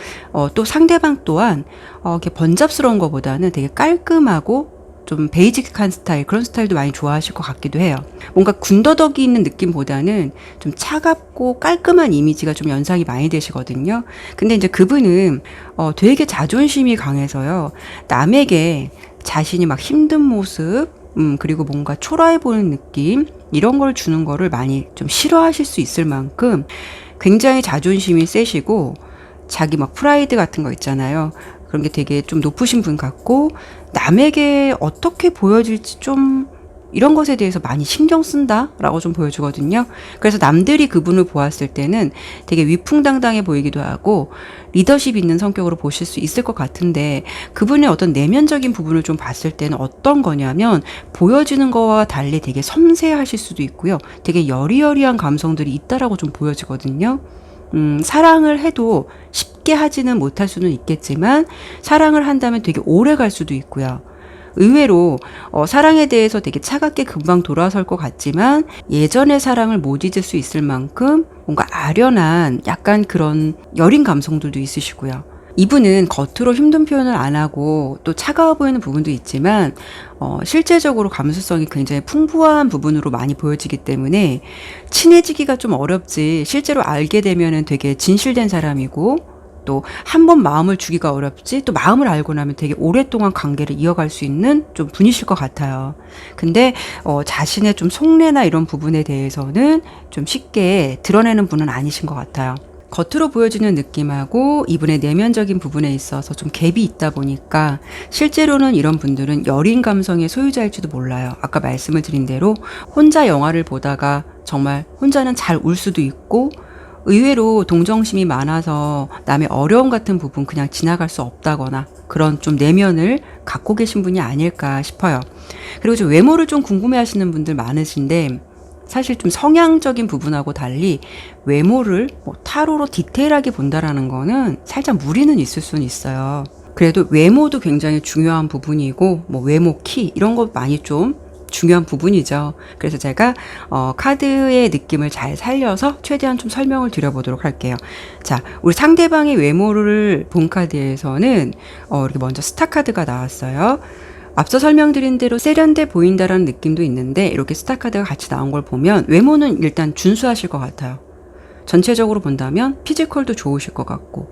또 상대방 또한 이렇게 번잡스러운 것보다는 되게 깔끔하고 좀 베이직한 스타일, 그런 스타일도 많이 좋아하실 것 같기도 해요. 뭔가 군더더기 있는 느낌보다는 좀 차갑고 깔끔한 이미지가 좀 연상이 많이 되시거든요. 근데 이제 그분은 되게 자존심이 강해서요. 남에게 자신이 막 힘든 모습, 그리고 뭔가 초라해 보이는 느낌, 이런 걸 주는 거를 많이 좀 싫어하실 수 있을 만큼 굉장히 자존심이 세시고 자기 막 프라이드 같은 거 있잖아요. 그런 게 되게 좀 높으신 분 같고 남에게 어떻게 보여질지 좀 이런 것에 대해서 많이 신경 쓴다라고 좀 보여주거든요. 그래서 남들이 그분을 보았을 때는 되게 위풍당당해 보이기도 하고 리더십 있는 성격으로 보실 수 있을 것 같은데 그분의 어떤 내면적인 부분을 좀 봤을 때는 어떤 거냐면 보여지는 거와 달리 되게 섬세하실 수도 있고요. 되게 여리여리한 감성들이 있다라고 좀 보여지거든요. 사랑을 해도 쉽게 하지는 못할 수는 있겠지만 사랑을 한다면 되게 오래 갈 수도 있고요. 의외로 사랑에 대해서 되게 차갑게 금방 돌아설 것 같지만 예전의 사랑을 못 잊을 수 있을 만큼 뭔가 아련한 약간 그런 여린 감성들도 있으시고요. 이분은 겉으로 힘든 표현을 안 하고 또 차가워 보이는 부분도 있지만 실제적으로 감수성이 굉장히 풍부한 부분으로 많이 보여지기 때문에 친해지기가 좀 어렵지 실제로 알게 되면은 되게 진실된 사람이고 또 한 번 마음을 주기가 어렵지 또 마음을 알고 나면 되게 오랫동안 관계를 이어갈 수 있는 좀 분이실 것 같아요. 근데 자신의 좀 속내나 이런 부분에 대해서는 좀 쉽게 드러내는 분은 아니신 것 같아요. 겉으로 보여지는 느낌하고 이분의 내면적인 부분에 있어서 좀 갭이 있다 보니까 실제로는 이런 분들은 여린 감성의 소유자일지도 몰라요. 아까 말씀을 드린 대로 혼자 영화를 보다가 정말 혼자는 잘 울 수도 있고 의외로 동정심이 많아서 남의 어려움 같은 부분 그냥 지나갈 수 없다거나 그런 좀 내면을 갖고 계신 분이 아닐까 싶어요. 그리고 좀 외모를 좀 궁금해 하시는 분들 많으신데 사실 좀 성향적인 부분하고 달리 외모를 뭐 타로로 디테일하게 본다라는 거는 살짝 무리는 있을 수는 있어요. 그래도 외모도 굉장히 중요한 부분이고 뭐 외모 키 이런 거 많이 좀 중요한 부분이죠. 그래서 제가 카드의 느낌을 잘 살려서 최대한 좀 설명을 드려보도록 할게요. 자, 우리 상대방의 외모를 본 카드에서는 이렇게 먼저 스타 카드가 나왔어요. 앞서 설명드린 대로 세련돼 보인다라는 느낌도 있는데 이렇게 스타 카드가 같이 나온 걸 보면 외모는 일단 준수하실 것 같아요. 전체적으로 본다면 피지컬도 좋으실 것 같고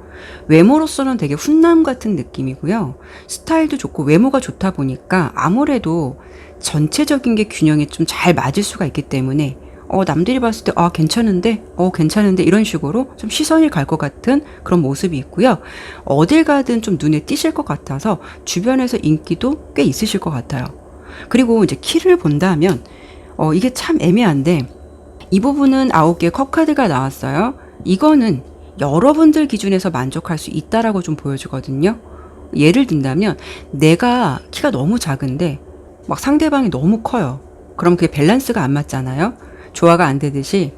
외모로서는 되게 훈남 같은 느낌이고요. 스타일도 좋고 외모가 좋다 보니까 아무래도 전체적인 게 균형이 좀 잘 맞을 수가 있기 때문에 남들이 봤을 때 괜찮은데 괜찮은데 이런 식으로 좀 시선이 갈 것 같은 그런 모습이 있고요. 어딜 가든 좀 눈에 띄실 것 같아서 주변에서 인기도 꽤 있으실 것 같아요. 그리고 이제 키를 본다면 이게 참 애매한데 이 부분은 9개의 컵 카드가 나왔어요. 이거는 여러분들 기준에서 만족할 수 있다라고 좀 보여주거든요. 예를 든다면 내가 키가 너무 작은데 막 상대방이 너무 커요. 그럼 그게 밸런스가 안 맞잖아요. 조화가 안 되듯이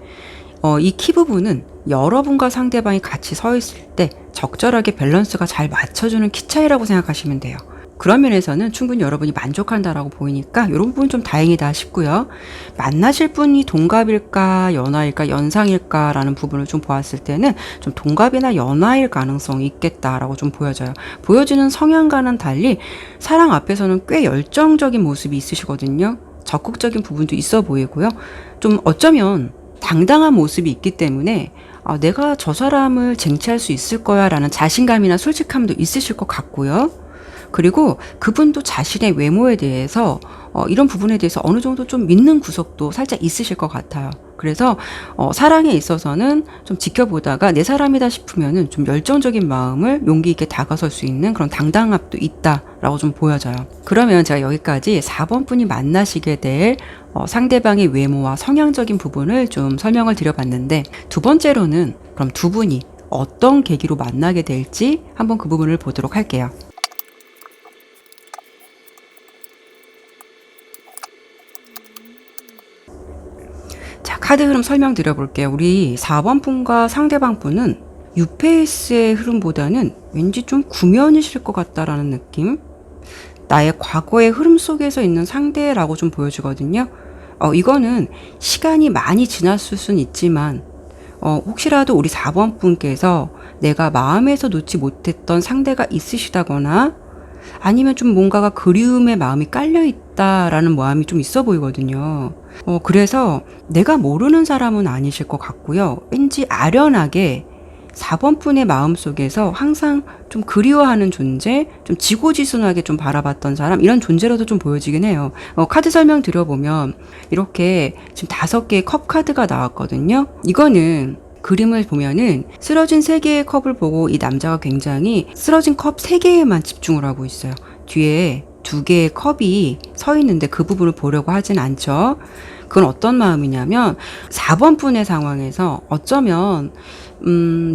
이 키 부분은 여러분과 상대방이 같이 서 있을 때 적절하게 밸런스가 잘 맞춰주는 키 차이라고 생각하시면 돼요. 그런 면에서는 충분히 여러분이 만족한다라고 보이니까 이런 부분 좀 다행이다 싶고요. 만나실 분이 동갑일까 연하일까 연상일까라는 부분을 좀 보았을 때는 좀 동갑이나 연하일 가능성이 있겠다라고 좀 보여져요. 보여지는 성향과는 달리 사랑 앞에서는 꽤 열정적인 모습이 있으시거든요. 적극적인 부분도 있어 보이고요. 좀 어쩌면 당당한 모습이 있기 때문에 내가 저 사람을 쟁취할 수 있을 거야 라는 자신감이나 솔직함도 있으실 것 같고요. 그리고 그분도 자신의 외모에 대해서 이런 부분에 대해서 어느 정도 좀 믿는 구석도 살짝 있으실 것 같아요. 그래서 사랑에 있어서는 좀 지켜보다가 내 사람이다 싶으면은 좀 열정적인 마음을 용기 있게 다가설 수 있는 그런 당당함도 있다라고 좀 보여져요. 그러면 제가 여기까지 4번 분이 만나시게 될 상대방의 외모와 성향적인 부분을 좀 설명을 드려봤는데 두 번째로는 그럼 두 분이 어떤 계기로 만나게 될지 한번 그 부분을 보도록 할게요. 자, 카드 흐름 설명드려 볼게요. 우리 4번 분과 상대방 분은 유페이스의 흐름보다는 왠지 좀 구면이실 것 같다라는 느낌? 나의 과거의 흐름 속에서 있는 상대라고 좀 보여주거든요. 이거는 시간이 많이 지났을 순 있지만 혹시라도 우리 4번 분께서 내가 마음에서 놓지 못했던 상대가 있으시다거나 아니면 좀 뭔가가 그리움의 마음이 깔려있다라는 마음이 좀 있어 보이거든요. 그래서 내가 모르는 사람은 아니실 것 같고요. 왠지 아련하게 4번 분의 마음속에서 항상 좀 그리워하는 존재, 좀 지고지순하게 좀 바라봤던 사람, 이런 존재로도 좀 보여지긴 해요. 카드 설명 드려보면 이렇게 지금 5개의 컵 카드가 나왔거든요. 이거는 그림을 보면은 쓰러진 3개의 컵을 보고 이 남자가 굉장히 쓰러진 컵 3개에만 집중을 하고 있어요. 뒤에 2개의 컵이 서 있는데 그 부분을 보려고 하진 않죠. 그건 어떤 마음이냐면 4번 분의 상황에서 어쩌면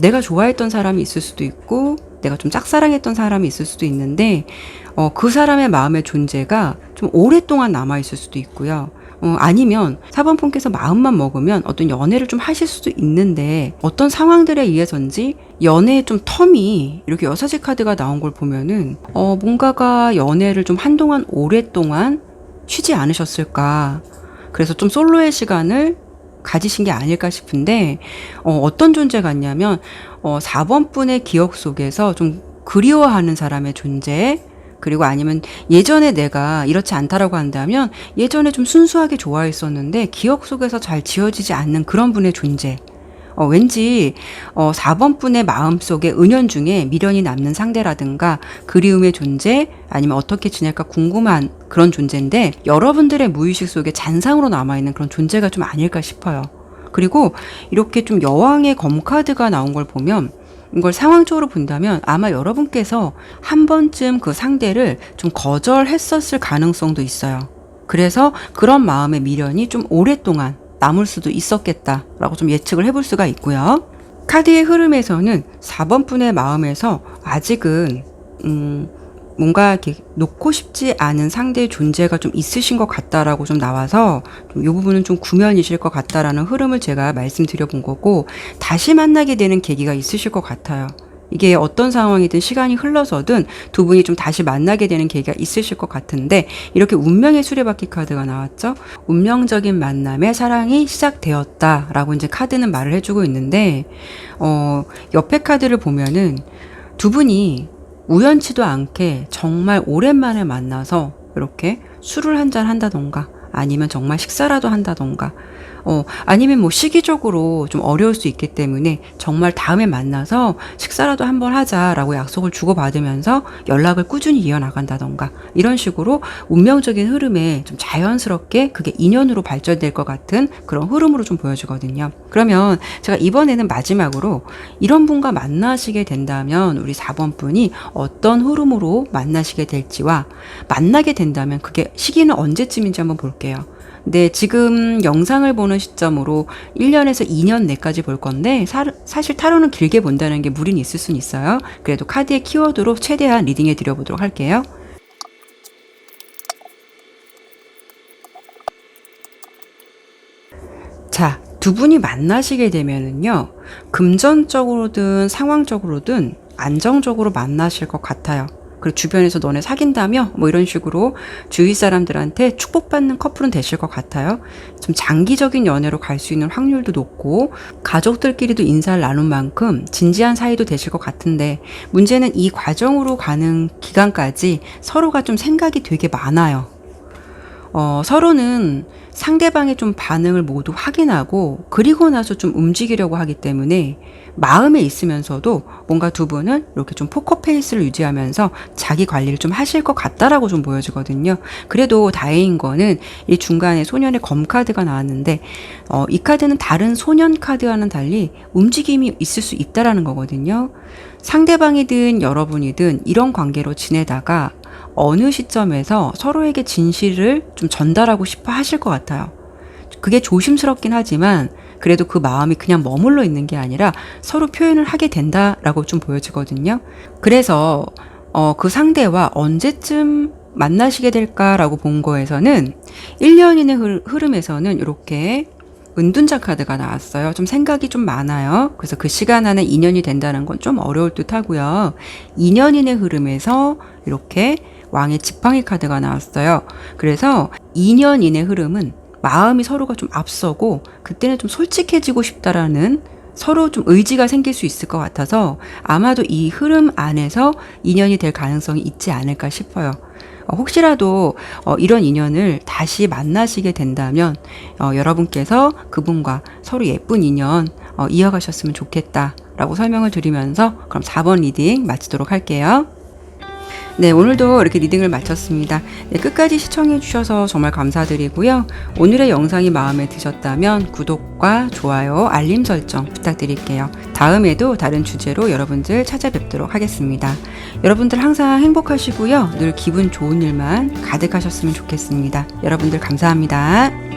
내가 좋아했던 사람이 있을 수도 있고 내가 좀 짝사랑했던 사람이 있을 수도 있는데 그 사람의 마음의 존재가 좀 오랫동안 남아있을 수도 있고요. 아니면 4번 분께서 마음만 먹으면 어떤 연애를 좀 하실 수도 있는데 어떤 상황들에 의해서인지 연애의 좀 텀이 이렇게 6시 카드가 나온 걸 보면은 뭔가가 연애를 좀 한동안 오랫동안 쉬지 않으셨을까. 그래서 좀 솔로의 시간을 가지신 게 아닐까 싶은데 어떤 존재 같냐면 4번 분의 기억 속에서 좀 그리워하는 사람의 존재, 그리고 아니면 예전에 내가 이렇지 않다라고 한다면 예전에 좀 순수하게 좋아했었는데 기억 속에서 잘 지워지지 않는 그런 분의 존재. 왠지 4번 분의 마음속에 은연중에 미련이 남는 상대라든가 그리움의 존재, 아니면 어떻게 지낼까 궁금한 그런 존재인데 여러분들의 무의식 속에 잔상으로 남아있는 그런 존재가 좀 아닐까 싶어요. 그리고 이렇게 좀 여왕의 검 카드가 나온 걸 보면 이걸 상황적으로 본다면 아마 여러분께서 한 번쯤 그 상대를 좀 거절했었을 가능성도 있어요. 그래서 그런 마음의 미련이 좀 오랫동안 남을 수도 있었겠다라고 좀 예측을 해볼 수가 있고요. 카드의 흐름에서는 4번 분의 마음에서 아직은 뭔가 이렇게 놓고 싶지 않은 상대의 존재가 좀 있으신 것 같다라고 좀 나와서 이 부분은 좀 구면이실 것 같다라는 흐름을 제가 말씀드려 본 거고, 다시 만나게 되는 계기가 있으실 것 같아요. 이게 어떤 상황이든 시간이 흘러서든 두 분이 좀 다시 만나게 되는 계기가 있으실 것 같은데, 이렇게 운명의 수레바퀴 카드가 나왔죠. 운명적인 만남의 사랑이 시작되었다라고 이제 카드는 말을 해주고 있는데, 옆에 카드를 보면은 두 분이 우연치도 않게 정말 오랜만에 만나서 이렇게 술을 한잔 한다던가 아니면 정말 식사라도 한다던가 아니면 뭐 시기적으로 좀 어려울 수 있기 때문에 정말 다음에 만나서 식사라도 한번 하자라고 약속을 주고받으면서 연락을 꾸준히 이어나간다던가, 이런 식으로 운명적인 흐름에 좀 자연스럽게 그게 인연으로 발전될 것 같은 그런 흐름으로 좀 보여주거든요. 그러면 제가 이번에는 마지막으로 이런 분과 만나시게 된다면 우리 4번 분이 어떤 흐름으로 만나시게 될지와, 만나게 된다면 그게 시기는 언제쯤인지 한번 볼게요. 네, 지금 영상을 보는 시점으로 1년에서 2년 내까지 볼 건데, 사실 타로는 길게 본다는 게 무리는 있을 수는 있어요. 그래도 카드의 키워드로 최대한 리딩해 드려보도록 할게요. 자, 두 분이 만나시게 되면은요, 금전적으로든 상황적으로든 안정적으로 만나실 것 같아요. 그리고 주변에서 너네 사귄다며? 뭐 이런 식으로 주위 사람들한테 축복받는 커플은 되실 것 같아요. 좀 장기적인 연애로 갈 수 있는 확률도 높고, 가족들끼리도 인사를 나눈 만큼 진지한 사이도 되실 것 같은데, 문제는 이 과정으로 가는 기간까지 서로가 좀 생각이 되게 많아요. 서로는 상대방의 좀 반응을 모두 확인하고 그리고 나서 좀 움직이려고 하기 때문에 마음에 있으면서도 뭔가 두 분은 이렇게 좀 포커페이스를 유지하면서 자기 관리를 좀 하실 것 같다라고 좀 보여지거든요. 그래도 다행인 거는 이 중간에 소년의 검 카드가 나왔는데, 이 카드는 다른 소년 카드와는 달리 움직임이 있을 수 있다라는 거거든요. 상대방이든 여러분이든 이런 관계로 지내다가 어느 시점에서 서로에게 진실을 좀 전달하고 싶어 하실 것 같아요. 그게 조심스럽긴 하지만 그래도 그 마음이 그냥 머물러 있는 게 아니라 서로 표현을 하게 된다라고 좀 보여지거든요. 그래서 그 상대와 언제쯤 만나시게 될까라고 본 거에서는 1년인의 흐름에서는 이렇게 은둔자 카드가 나왔어요. 좀 생각이 좀 많아요. 그래서 그 시간 안에 인연이 된다는 건 좀 어려울 듯 하고요. 2년인의 흐름에서 이렇게 왕의 지팡이 카드가 나왔어요. 그래서 2년인의 흐름은 마음이 서로가 좀 앞서고 그때는 좀 솔직해지고 싶다라는 서로 좀 의지가 생길 수 있을 것 같아서 아마도 이 흐름 안에서 인연이 될 가능성이 있지 않을까 싶어요. 혹시라도 이런 인연을 다시 만나시게 된다면 여러분께서 그분과 서로 예쁜 인연 이어가셨으면 좋겠다라고 설명을 드리면서 그럼 4번 리딩 마치도록 할게요. 네, 오늘도 이렇게 리딩을 마쳤습니다. 네, 끝까지 시청해 주셔서 정말 감사드리고요. 오늘의 영상이 마음에 드셨다면 구독과 좋아요, 알림 설정 부탁드릴게요. 다음에도 다른 주제로 여러분들 찾아뵙도록 하겠습니다. 여러분들 항상 행복하시고요. 늘 기분 좋은 일만 가득하셨으면 좋겠습니다. 여러분들 감사합니다.